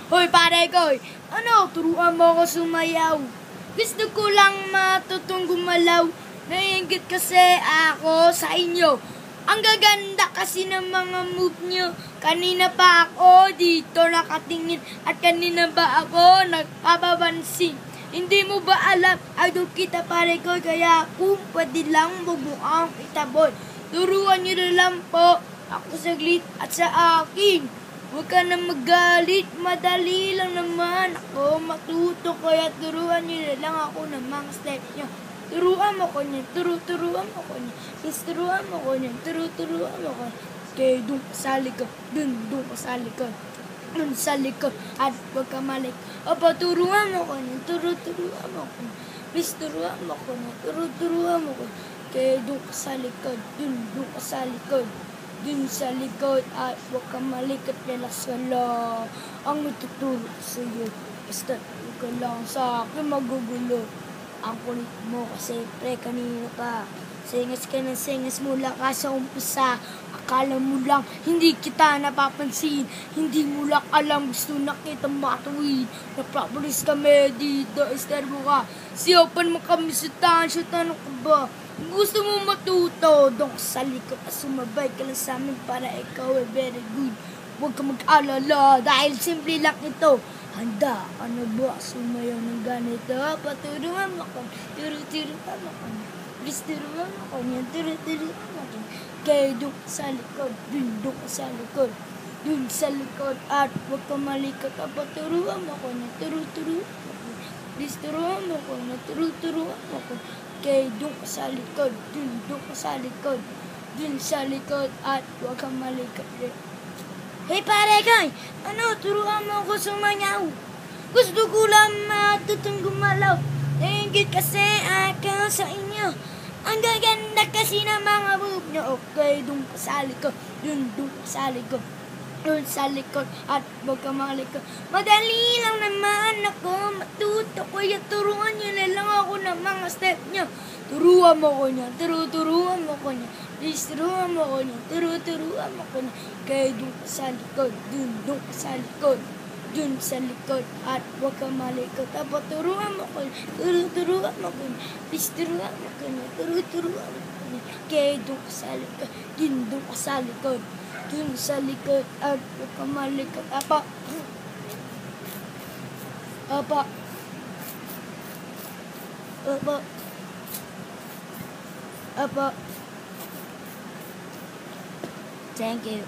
Hoy pare ko, ano, turuan mo ako sumayaw. Gusto ko lang matutong gumalaw. Naiingit kasi ako sa inyo. Ang gaganda kasi ng mga move nyo. Kanina pa ako dito nakatingin at kanina ba ako nagpapapansin. Hindi mo ba alam, idol kita pare ko, kaya kung pwede lang bumuang itabon. Turuan nyo na lang po ako saglit at sa akin. Huwag ka na magalit, madali lang naman ako matuto, kaya turuan nyo na lang ako ng mga step nyo. Turuan mo ko niyan, turuan mo ko niyan, turuan mo ko niyan, turuan mo ko niyan. Kaya doon ka sa likod, doon ka sa likod, doon sa likod, at huwag ka malik. Opo, turuan mo ko niyan, turuan mo ko niyan. Please, turuan mo ko niyan, turuan mo ko niyan. Kaya doon ka sa likod, doon ka sa likod, doon sa likod, at huwag ka malikat relax ka lang. Ang matuturo ko sa iyo, basta huwag ka lang sa akin magugulo. Ang kulit mo kasi pre kanina pa. Sengas ka ng sengas mula ka sa umpisa. Akala mo lang hindi kita napapansin. Hindi mo lang alam gusto na kita matuwid. Naprapolis kami dito, isterbo ka. Siyopan mo kami sa tansya, tanong ka ba? Gusto mo matuto, doon ka sa likod at sumabay ka lang sa amin para ikaw ay very good. Huwag ka mag-alala dahil simple lang ito. Handa, ano ba? Sumayaw ng ganito. Paturuan mo ko. Turuan mo ko. Please, turuan mo ko niyan. Turuan mo ko. Kaya doon sa likod. Doon ka sa likod. Doon sa likod. At huwag ka malikot. Paturuan mo ko niyan. Turuan mo ko. Please, turuan mo ko niyan. Turuan mo ko. Kaya doon ka sa likod. Doon ka sa likod. Doon sa likod. At huwag ka malikot. Hey pare guy, ano, turuan mo ako sumayaw. Gusto ko lang matutong gumalaw. Nainggit kasi ako sa inyo. Ang gaganda kasi ng mga move nyo. Okay, doon ka sa likod. Doon ka sa likod. Doon sa likod. At huwag ka malikod. Madali lang naman ako matuto. Kaya turuan nyo na lang ako ng mga step nyo. Turuan mo ko niya. Turuan mo ko niya. Please, turuan mo ko niya. Turuan mo ko niya. Kaya doon ka sa likod. Doon ka sa likod. Doon sa likod. At huwag ka malikot. Tapos turuan mo ko niya. Turuan mo ko niya. Please, turuan mo ko niya. Turuan mo ko niya. Kaya doon ka sa likod. Doon ka sa likod. Doon sa likod. At huwag ka malikot. Apa. Thank you.